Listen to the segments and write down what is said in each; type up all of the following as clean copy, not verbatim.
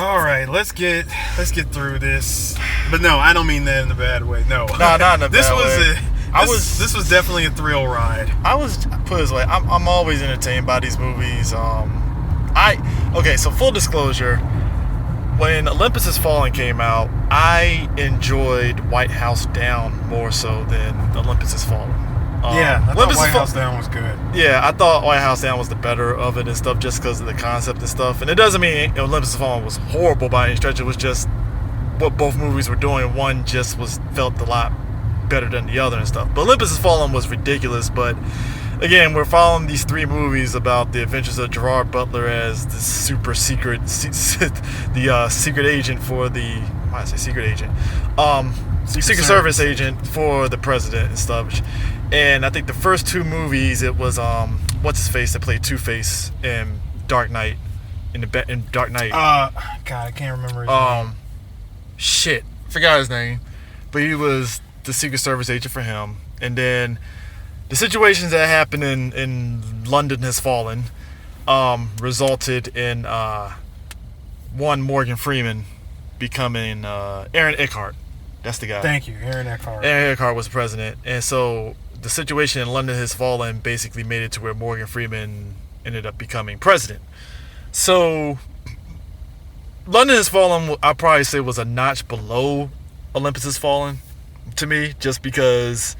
All right, let's get through this. But no, I don't mean that in a bad way. No, not in a bad way. This was definitely a thrill ride. I was put it this way. I'm always entertained by these movies. So full disclosure, when Olympus Has Fallen came out, I enjoyed White House Down more so than Olympus Has Fallen. I thought White House Down was good. Yeah, I thought White House Down was the better of it and stuff, just because of the concept and stuff. And it doesn't mean Olympus Has Fallen was horrible by any stretch. It was just what both movies were doing. One just felt a lot better than the other and stuff. But Olympus Has Fallen was ridiculous. But again, we're following these three movies about the adventures of Gerard Butler as the super secret, secret agent for the. Why did I say secret agent? Secret Service agent for the president and stuff. And I think the first two movies, it was what's his face that played Two-Face in Dark Knight. In Dark Knight. God, I can't remember his name. Shit, forgot his name. But he was the Secret Service agent for him. And then the situations that happened in London Has Fallen resulted in Morgan Freeman becoming Aaron Eckhart. That's the guy. Thank you, Aaron Eckhart. Aaron Eckhart was president. And so the situation in London Has Fallen basically made it to where Morgan Freeman ended up becoming president. So London Has Fallen, I'd probably say, was a notch below Olympus Has Fallen to me, just because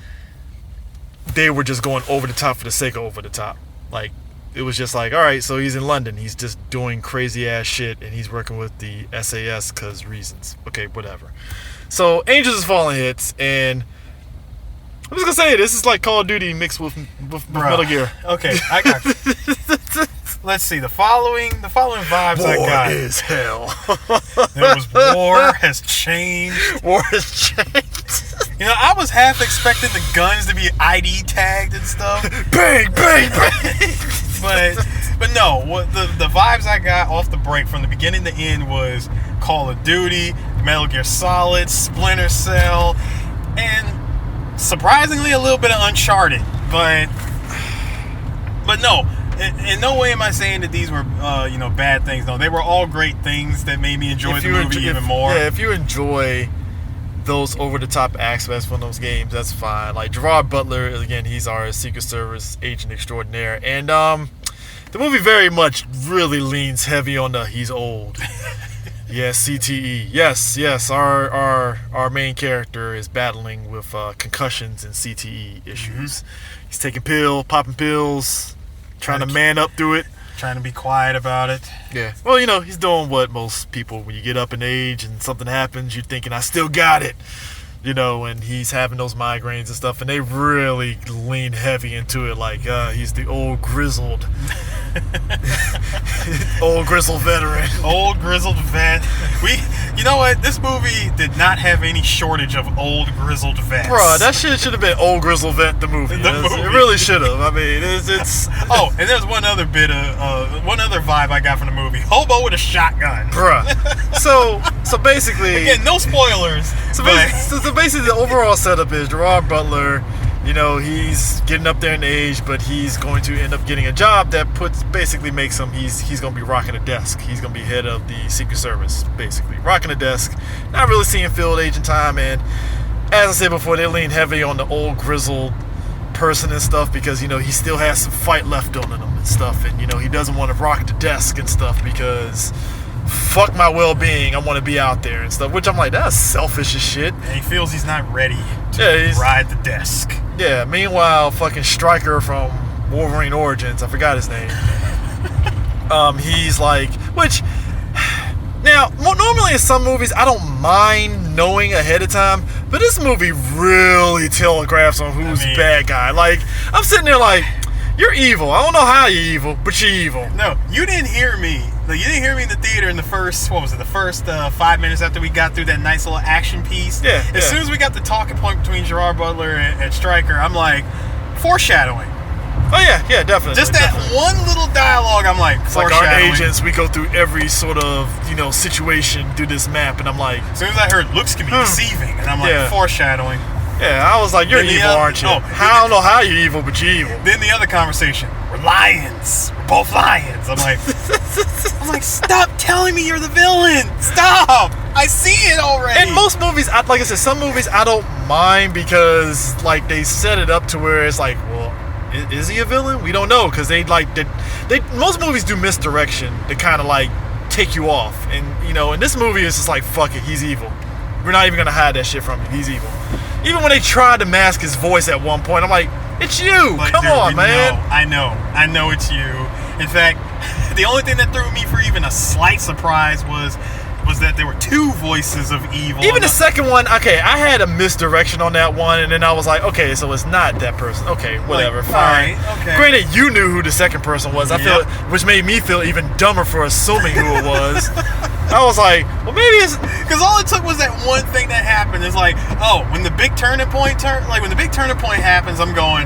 they were just going over the top for the sake of over the top. Like, it was just like, all right, so he's in London, he's just doing crazy ass shit, and he's working with the SAS because reasons. Okay, whatever. So Angels Has Fallen hits, and I'm just gonna say this is like Call of Duty mixed with Metal Gear. Okay, I got you. Let's see, the following vibes war I got. War is hell. There was war has changed. War has changed. You know, I was half expecting the guns to be ID tagged and stuff. Bang, bang, bang. But no, what the vibes I got off the break from the beginning to end was Call of Duty, Metal Gear Solid, Splinter Cell, and surprisingly a little bit of Uncharted. But no, in no way am I saying that these were bad things. No, they were all great things that made me enjoy the movie even more. Yeah, if you enjoy those over-the-top aspects from those games, that's fine. Like Gerard Butler, again, he's our Secret Service agent extraordinaire, and the movie very much really leans heavy on the he's old. Yes, CTE. Yes. Our main character is battling with concussions and CTE issues. Mm-hmm. He's taking popping pills, trying to man up through it. Trying to be quiet about it. Yeah. Well, he's doing what most people, when you get up in age and something happens, you're thinking, I still got it. And he's having those migraines and stuff, and they really lean heavy into it, like he's the old grizzled veteran. Old grizzled vet. You know what? This movie did not have any shortage of old grizzled vets. Bruh, that shit should have been Old Grizzled Vet, the movie. It really should have. I mean, it's Oh, and there's one other vibe I got from the movie. Hobo with a shotgun. Bruh. So basically, again, no spoilers. So basically, the overall setup is Gerard Butler. He's getting up there in age, but he's going to end up getting a job that makes him, he's going to be rocking a desk. He's going to be head of the Secret Service, basically. Rocking a desk, not really seeing field agent time, and as I said before, they lean heavy on the old grizzled person and stuff because, he still has some fight left on him and stuff, and, he doesn't want to rock the desk and stuff because fuck my well-being, I want to be out there and stuff, which I'm like, that's selfish as shit. And he feels he's not ready to ride the desk. Yeah, meanwhile, fucking Stryker from Wolverine Origins, I forgot his name. He's like, which, now, normally in some movies, I don't mind knowing ahead of time, but this movie really telegraphs on who's bad guy. Like, I'm sitting there like, you're evil. I don't know how you're evil, but you're evil. No, you didn't hear me. You didn't hear me in the theater in the first 5 minutes after we got through that nice little action piece. Yeah. As soon as we got the talking point between Gerard Butler and Stryker, I'm like, foreshadowing. Oh, yeah, definitely. Just that one little dialogue, I'm like, it's like our agents, we go through every sort of, situation through this map, and I'm like... As soon as I heard looks can be deceiving, and I'm like, foreshadowing. Yeah, I was like, you're evil, aren't you? I don't know how you're evil, but you're evil. Then the other conversation, we're lions. We're both lions. I'm like... I'm like, stop telling me you're the villain. Stop. I see it already. In most movies, like I said, some movies I don't mind because like they set it up to where it's like, well, is he a villain? We don't know because they most movies do misdirection to kind of like take you off, and you know, in this movie it's just like, fuck it, he's evil. We're not even gonna hide that shit from you. He's evil. Even when they tried to mask his voice at one point, I'm like, it's you. Like, come dude, on, man. I know it's you. In fact, the only thing that threw me for even a slight surprise was that there were two voices of evil. Even the second one, okay, I had a misdirection on that one, and then I was like, okay, so it's not that person. Okay, whatever, like, fine. Right, okay. Granted, you knew who the second person was. I feel, which made me feel even dumber for assuming who it was. I was like, well, maybe it's because all it took was that one thing that happened. It's like, oh, when the big turning point happens, I'm going,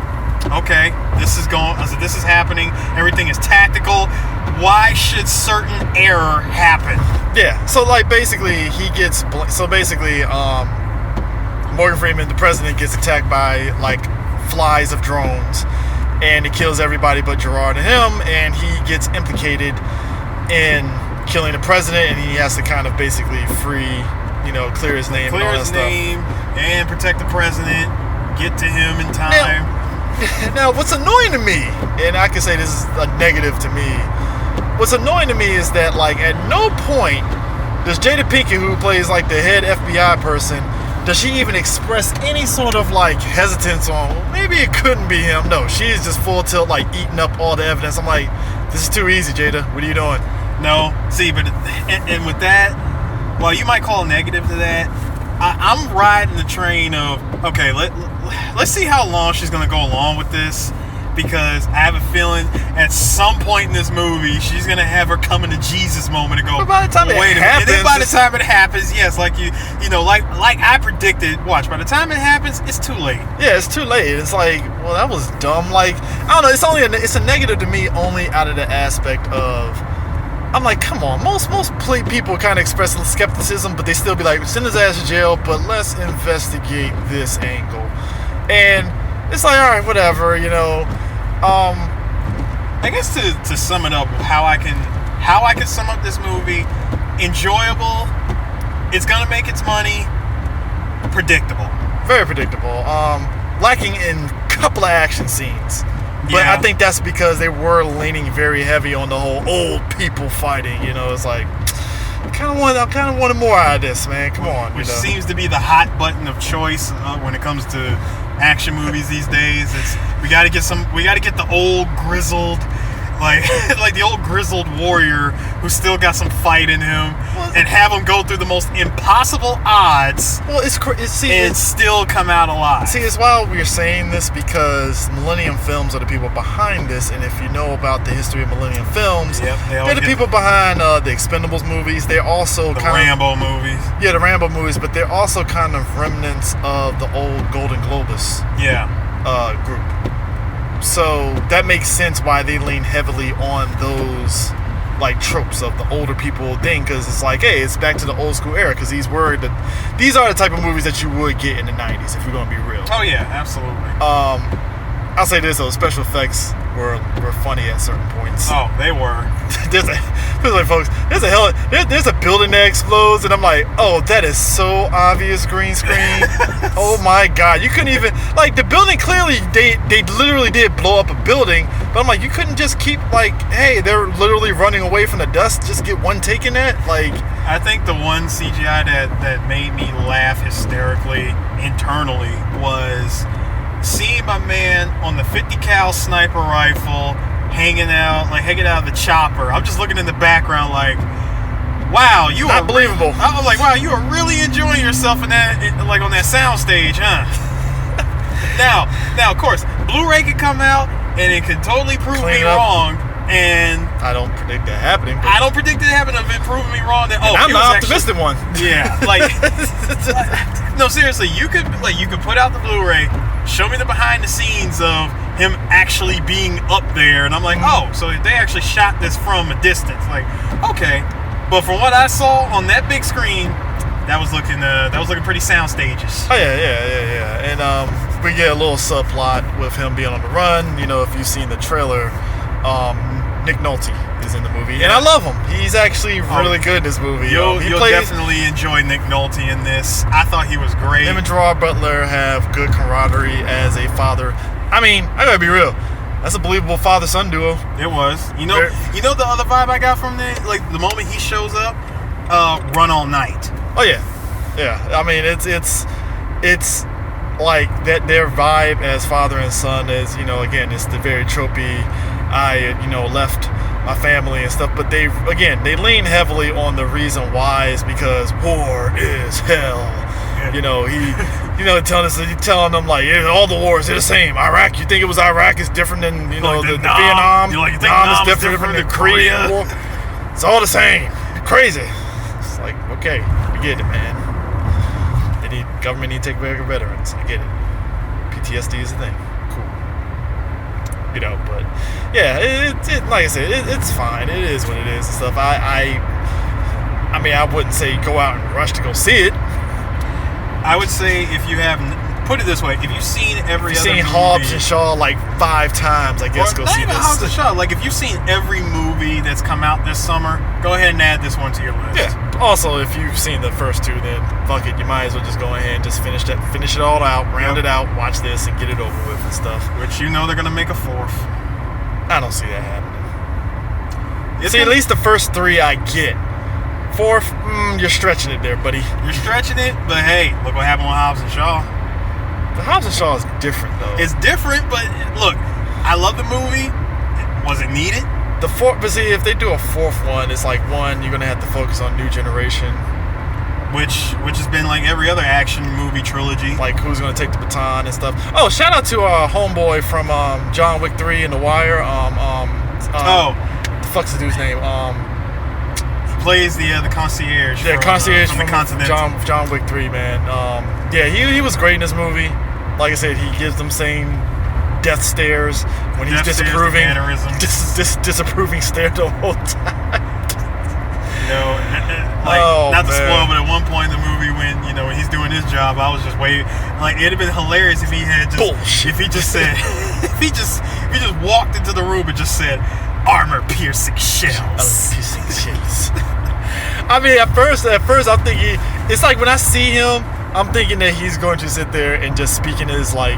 okay, this is happening. Everything is tactical. Why should certain error happen? Yeah, so like basically Morgan Freeman, the president, gets attacked by like flies of drones, and it kills everybody but Gerard and him, and he gets implicated in killing the president, and he has to kind of basically clear his name, and protect the president, get to him in time. Now, what's annoying to me, and I can say this is a negative to me, what's annoying to me is that, like, at no point does Jada Pinkett, who plays, like, the head FBI person, does she even express any sort of, like, hesitance on, well, maybe it couldn't be him. No, she's just full tilt, like, eating up all the evidence. I'm like, this is too easy, Jada. What are you doing? No. See, but, and with that, while you might call a negative to that, I'm riding the train of, okay, let's see how long she's going to go along with this. Because I have a feeling at some point in this movie she's gonna have her coming to Jesus moment and go. But by the time it happens, and then by the time it happens, yes, like like I predicted. Watch, by the time it happens, it's too late. Yeah, it's too late. It's like, well, that was dumb. Like, I don't know. It's a negative to me only out of the aspect of, I'm like, come on. Most people kind of express skepticism, but they still be like, send his ass to jail, but let's investigate this angle. And it's like, all right, whatever, I guess to sum it up, how I can sum up this movie: enjoyable, it's gonna make its money, predictable, very predictable, lacking in a couple of action scenes, but yeah. I think that's because they were leaning very heavy on the whole old people fighting. It's like, I kind of wanted more out of this, man. Come on, which seems to be the hot button of choice when it comes to action movies these days. We got to get the old grizzled, like the old grizzled warrior who's still got some fight in him, and have him go through the most impossible odds. Well, and still come out alive. See, it's wild we're saying this because Millennium Films are the people behind this, and if you know about the history of Millennium Films, they're the people behind the Expendables movies. They're also the Rambo movies. Yeah, the Rambo movies, but they're also kind of remnants of the old Golden Globus group. So that makes sense why they lean heavily on those like tropes of the older people thing, because it's like, hey, it's back to the old school era, because these are the type of movies that you would get in the 90s if we're going to be real. Oh yeah, absolutely. I'll say this though, special effects were funny at certain points. Oh, they were. There's a building that explodes, and I'm like, oh, that is so obvious green screen. Oh my god, you couldn't even, like, the building, clearly they literally did blow up a building, but I'm like, you couldn't just keep, like, hey, they're literally running away from the dust, just get one take in that. Like, I think the one CGI that made me laugh hysterically internally was seeing my man on the 50 cal sniper rifle hanging out of the chopper. I'm just looking in the background like, wow, you not believable. I'm like, wow, you are really enjoying yourself in that, like on that sound stage, huh? now, of course, Blu-ray could come out and it could totally prove me wrong. And I don't predict that happening. I don't predict it happening of it proving me wrong. That I'm the optimistic one. Yeah, like no, seriously, you could put out the Blu-ray, show me the behind the scenes of him actually being up there, and I'm like, oh, so they actually shot this from a distance. Like, okay, but from what I saw on that big screen, that was looking pretty sound stages. Oh yeah, and we get a little subplot with him being on the run. If you've seen the trailer. Nick Nolte is in the movie, and I love him. He's actually really good in this movie. You'll definitely enjoy Nick Nolte in this. I thought he was great. Him and Gerard Butler have good camaraderie as a father. I mean, I gotta be real. That's a believable father-son duo. It was. You know the other vibe I got from the moment he shows up, Run All Night. Oh yeah. I mean, it's like that. Their vibe as father and son is, again, it's the very tropey. I left my family and stuff, but they lean heavily on the reason why is because war is hell. Telling them like all the wars are the same. Iraq, you think it was Iraq is different than the Vietnam? You think Nam is Nam's different than the Korean War? It's all the same. Crazy. It's like, okay, we get it, man. Government need to take care of veterans. I get it. PTSD is a thing. Cool. But yeah, it like I said, it's fine. It is what it is and stuff. I mean, I wouldn't say go out and rush to go see it. I would say if you have, put it this way, if you've seen every other movie, Hobbs and Shaw like 5 times, I guess go see this. Hobbs and Shaw. Like if you've seen every movie that's come out this summer, go ahead and add this one to your list. Yeah. Also, if you've seen the first 2, then fuck it, you might as well just go ahead and just finish it all out, round it out, watch this, and get it over with and stuff. Which they're gonna make a 4th. I don't see that happening. At least the first 3 I get. 4th, you're stretching it there, buddy. You're stretching it, but hey, look what happened with Hobbs and Shaw. The Hobbs and Shaw is different, though. It's different, but look, I love the movie. Was it needed? The 4th, but see, if they do a 4th one, it's like you're gonna have to focus on New Generation, which has been like every other action movie trilogy. Like who's gonna take the baton and stuff. Oh, shout out to our homeboy from John Wick 3 and The Wire. The fuck's the dude's name? Plays the concierge. Yeah, concierge from the Continental. John Wick 3, man. He was great in this movie. Like I said, he gives them same death stares when he's disapproving. Disapproving stare the whole time. Not to spoil, but at one point in the movie when when he's doing his job, I was just waiting. Like it'd have been hilarious if he had just bullshit. If he just said if he just walked into the room and just said armor-piercing shells. I mean, at first I'm thinking, it's like when I see him, I'm thinking that he's going to sit there and just speak in his like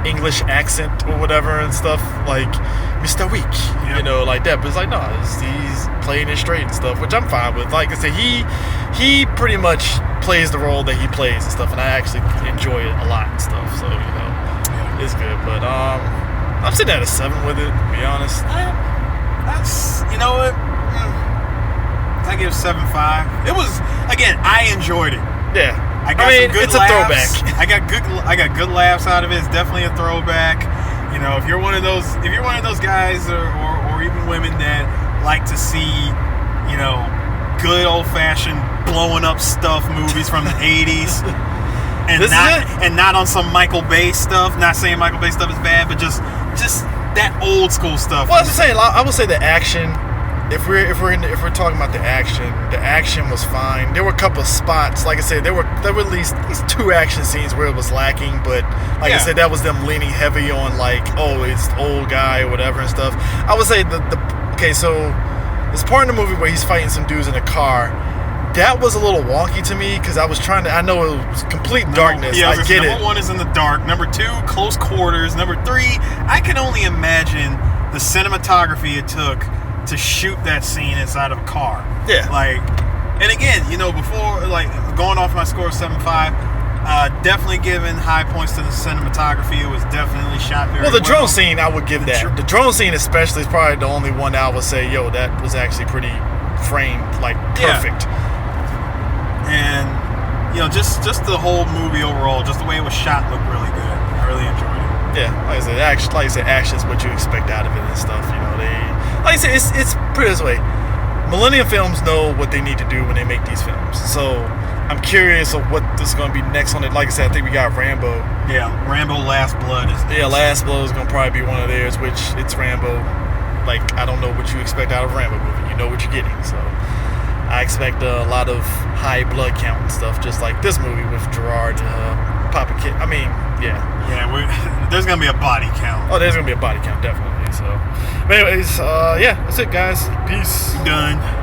English accent or whatever and stuff, like Mr. Wick, like that. But it's like, no, he's playing it straight and stuff, which I'm fine with. Like I said, he pretty much plays the role that he plays and stuff, and I actually enjoy it a lot and stuff. So it's good. But I'm sitting at a 7 with it, to be honest. That's what. I give 7.5. It was, again, I enjoyed it. Yeah. I some good it's laughs. A throwback. I got good laughs out of it. It's definitely a throwback. If you're one of those guys or even women that like to see, good old fashioned blowing up stuff movies from the 80s. And not on some Michael Bay stuff. Not saying Michael Bay stuff is bad, but just that old school stuff. Well, I would say the action. If we're talking about the action was fine. There were a couple of spots, like I said, there were at least 2 action scenes where it was lacking, but like I said, that was them leaning heavy on like, it's the old guy or whatever and stuff. I would say so there's part in the movie where he's fighting some dudes in a car. That was a little wonky to me because I know it was complete darkness. I get it. Number 1 is in the dark. Number 2, close quarters. Number 3, I can only imagine the cinematography it took to shoot that scene inside of a car. Yeah. And again, before going off my score of 7.5, definitely giving high points to the cinematography. It was definitely shot very well. Well, the drone scene, I would give that. The drone scene especially is probably the only one that I would say, that was actually pretty framed, perfect. Yeah. And just the whole movie overall, just the way it was shot looked really good. I really enjoyed it. Yeah, like I said, action is what you expect out of it and stuff. Like I said, it's put it this way. Millennium Films know what they need to do when they make these films. So I'm curious of what is going to be next on it. Like I said, I think we got Rambo. Yeah, Rambo Last Blood. Last Blood is going to probably be one of theirs, which it's Rambo. I don't know what you expect out of a Rambo movie. You know what you're getting. So I expect a lot of high blood count and stuff, just like this movie with Gerard Papa Kid. I mean, yeah. Yeah, there's going to be a body count. Oh, there's going to be a body count, definitely. So, but anyways, yeah, that's it, guys. Peace. Done.